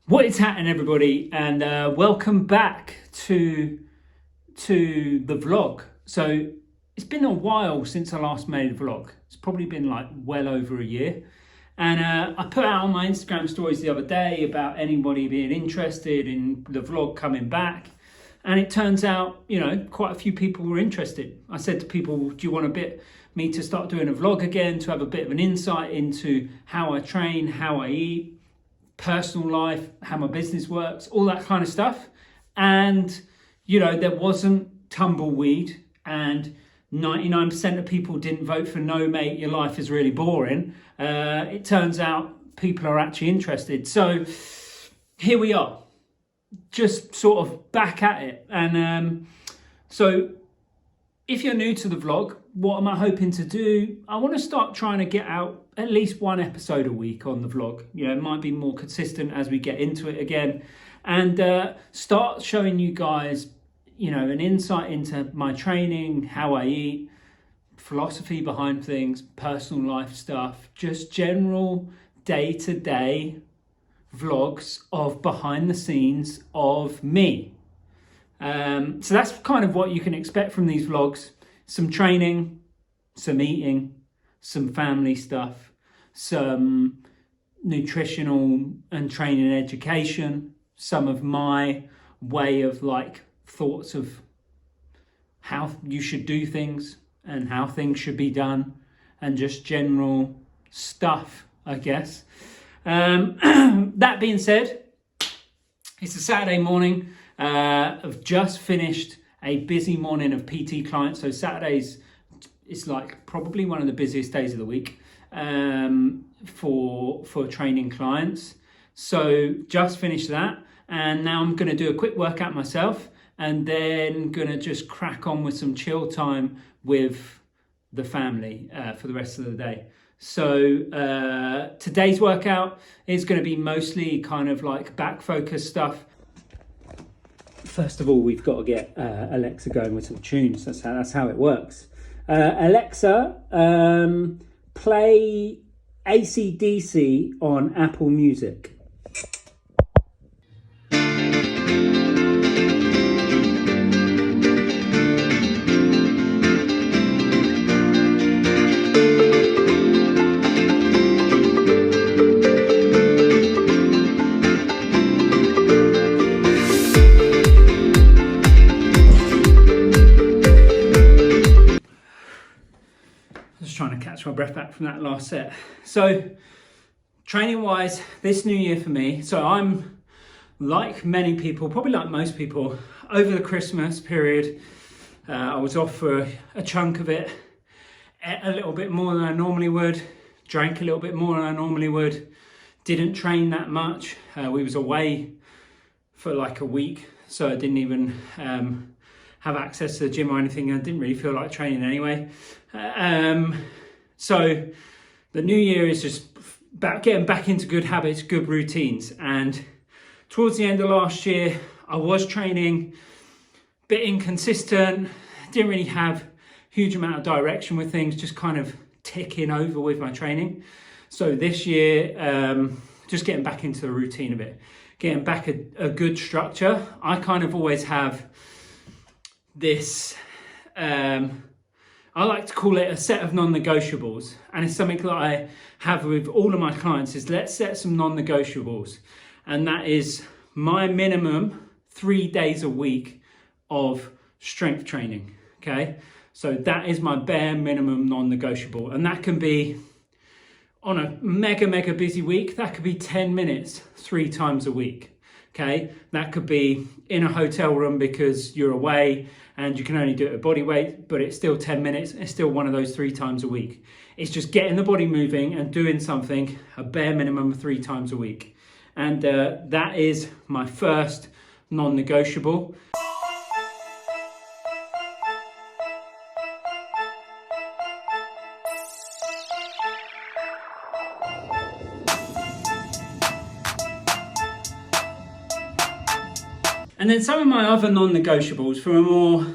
What is happening, everybody, and welcome back to the vlog. So it's been a while since I last made a vlog. It's probably been like well over a year, and I put out on my Instagram stories the other day about anybody being interested in the vlog coming back, and it turns out, you know, quite a few people were interested. I said to people, do you want me to start doing a vlog again, to have a bit of an insight into how I train, how I eat, personal life, how my business works, all that kind of stuff. And you know, there wasn't tumbleweed, and 99% of people didn't vote for no, mate, your life is really boring. It turns out people are actually interested. So here we are, just sort of back at it. And so if you're new to the vlog, what am I hoping to do? I want to start trying to get out at least one episode a week on the vlog. You know, it might be more consistent as we get into it again, and start showing you guys, you know, an insight into my training, how I eat, philosophy behind things, personal life stuff, just general day-to-day vlogs of behind the scenes of me. So that's kind of what you can expect from these vlogs. Some training, some eating, some family stuff, some nutritional and training education, some of my way of like thoughts of how you should do things and how things should be done, and just general stuff, I guess. That being said, it's a Saturday morning. I've just finished a busy morning of PT clients. So Saturdays, it's like probably one of the busiest days of the week for training clients. So just finished that, and now I'm going to do a quick workout myself, and then going to just crack on with some chill time with the family for the rest of the day. So today's workout is going to be mostly kind of like back focus stuff. First of all, we've got to get Alexa going with some tunes. That's how it works. Alexa, play AC/DC on Apple Music. Trying to catch my breath back from that last set. So training wise, this new year for me, so I'm like many people, probably like most people, over the Christmas period, I was off for a chunk of it, ate a little bit more than I normally would, drank a little bit more than I normally would, didn't train that much. We was away for like a week, so I didn't even have access to the gym or anything. I didn't really feel like training anyway. So the new year is just about getting back into good habits, good routines. And towards the end of last year, I was training, a bit inconsistent, didn't really have huge amount of direction with things, just kind of ticking over with my training. So this year, just getting back into the routine of it, getting back a good structure. I kind of always have this, I like to call it a set of non-negotiables, and it's something that I have with all of my clients is let's set some non-negotiables, and that is my minimum 3 days a week of strength training. Okay, so that is my bare minimum non-negotiable, and that can be on a mega busy week, that could be 10 minutes 3 times a week. Okay, that could be in a hotel room because you're away and you can only do it at body weight, but it's still 10 minutes. It's still one of those 3 times a week. It's just getting the body moving and doing something a bare minimum of 3 times a week. And that is my first non-negotiable. And then some of my other non-negotiables from a more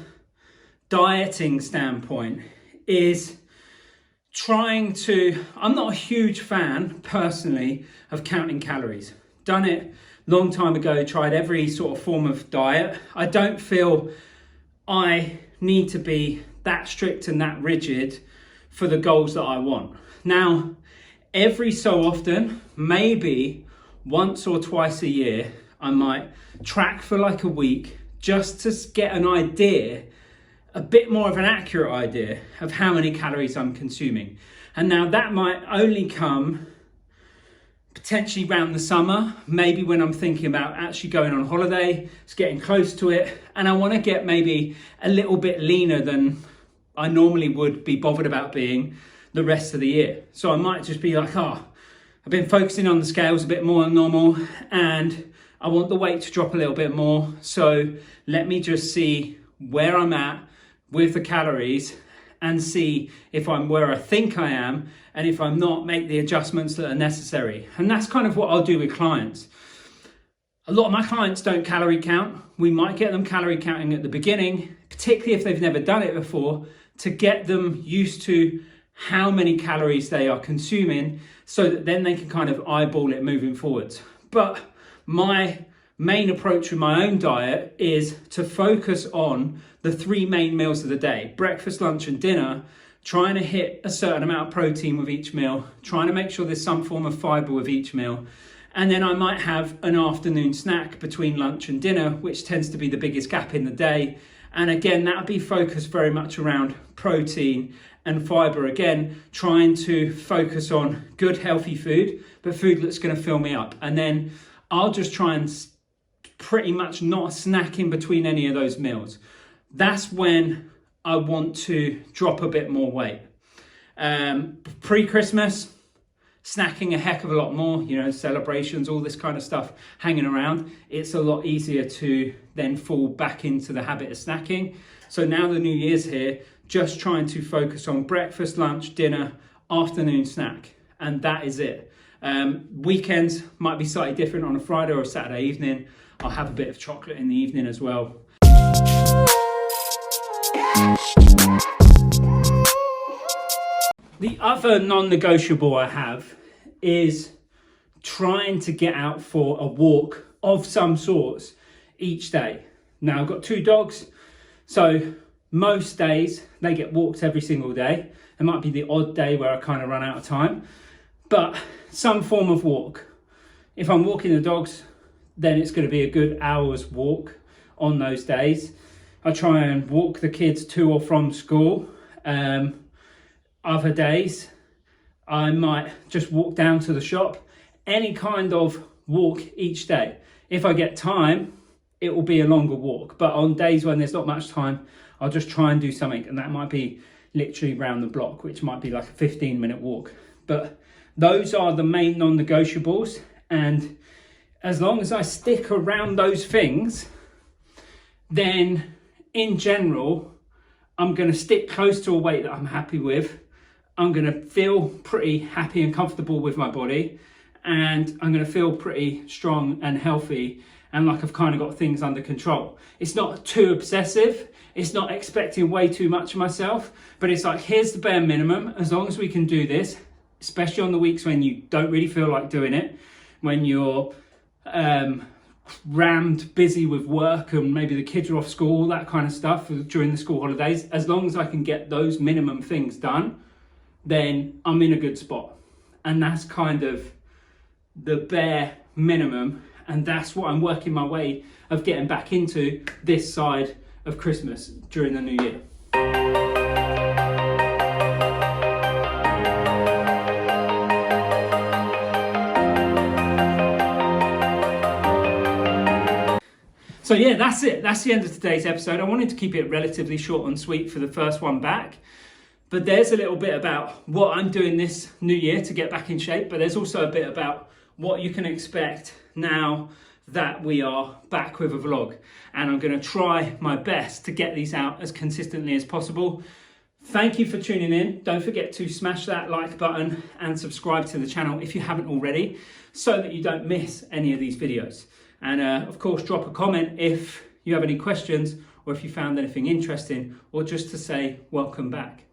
dieting standpoint is trying to, I'm not a huge fan personally of counting calories. Done it long time ago, tried every sort of form of diet. I don't feel I need to be that strict and that rigid for the goals that I want. Now, every so often, maybe once or twice a year, I might track for like a week just to get an idea, a bit more of an accurate idea of how many calories I'm consuming. And now that might only come potentially around the summer, maybe when I'm thinking about actually going on holiday, it's getting close to it, and I want to get maybe a little bit leaner than I normally would be bothered about being the rest of the year. So I might just be like, I've been focusing on the scales a bit more than normal and I want the weight to drop a little bit more. So let me just see where I'm at with the calories and see if I'm where I think I am, and if I'm not, make the adjustments that are necessary. And that's kind of what I'll do with clients. A lot of my clients don't calorie count. We might get them calorie counting at the beginning, particularly if they've never done it before, to get them used to how many calories they are consuming, so that then they can kind of eyeball it moving forwards. But my main approach with my own diet is to focus on the 3 main meals of the day: breakfast, lunch and dinner, trying to hit a certain amount of protein with each meal, trying to make sure there's some form of fiber with each meal. And then I might have an afternoon snack between lunch and dinner, which tends to be the biggest gap in the day. And again, that would be focused very much around protein and fiber. Again, trying to focus on good, healthy food, but food that's going to fill me up. And then I'll just try and pretty much not snack in between any of those meals. That's when I want to drop a bit more weight. Pre-Christmas, snacking a heck of a lot more, celebrations, all this kind of stuff hanging around. It's a lot easier to then fall back into the habit of snacking. So now the New Year's here, just trying to focus on breakfast, lunch, dinner, afternoon snack. And that is it. Weekends might be slightly different. On a Friday or a Saturday evening, I'll have a bit of chocolate in the evening as well. The other non-negotiable I have is trying to get out for a walk of some sorts each day. Now, I've got 2 dogs, so most days they get walked every single day. There might be the odd day where I kind of run out of time, but some form of walk. If I'm walking the dogs, then it's going to be a good hour's walk on those days. I try and walk the kids to or from school. Other days, I might just walk down to the shop. Any kind of walk each day. If I get time, it will be a longer walk. But on days when there's not much time, I'll just try and do something. And that might be literally round the block, which might be like a 15-minute walk. But those are the main non-negotiables. And as long as I stick around those things, then in general, I'm going to stick close to a weight that I'm happy with. I'm going to feel pretty happy and comfortable with my body, and I'm going to feel pretty strong and healthy, and like I've kind of got things under control. It's not too obsessive. It's not expecting way too much of myself, but it's like, here's the bare minimum. As long as we can do this, especially on the weeks when you don't really feel like doing it, when you're rammed busy with work and maybe the kids are off school, all that kind of stuff during the school holidays, as long as I can get those minimum things done, then I'm in a good spot. And that's kind of the bare minimum, and that's what I'm working my way of getting back into this side of Christmas during the new year. So yeah, that's it. That's the end of today's episode. I wanted to keep it relatively short and sweet for the first one back. But there's a little bit about what I'm doing this new year to get back in shape. But there's also a bit about what you can expect now that we are back with a vlog. And I'm going to try my best to get these out as consistently as possible. Thank you for tuning in. Don't forget to smash that like button and subscribe to the channel if you haven't already, so that you don't miss any of these videos. And of course, drop a comment if you have any questions or if you found anything interesting, or just to say welcome back.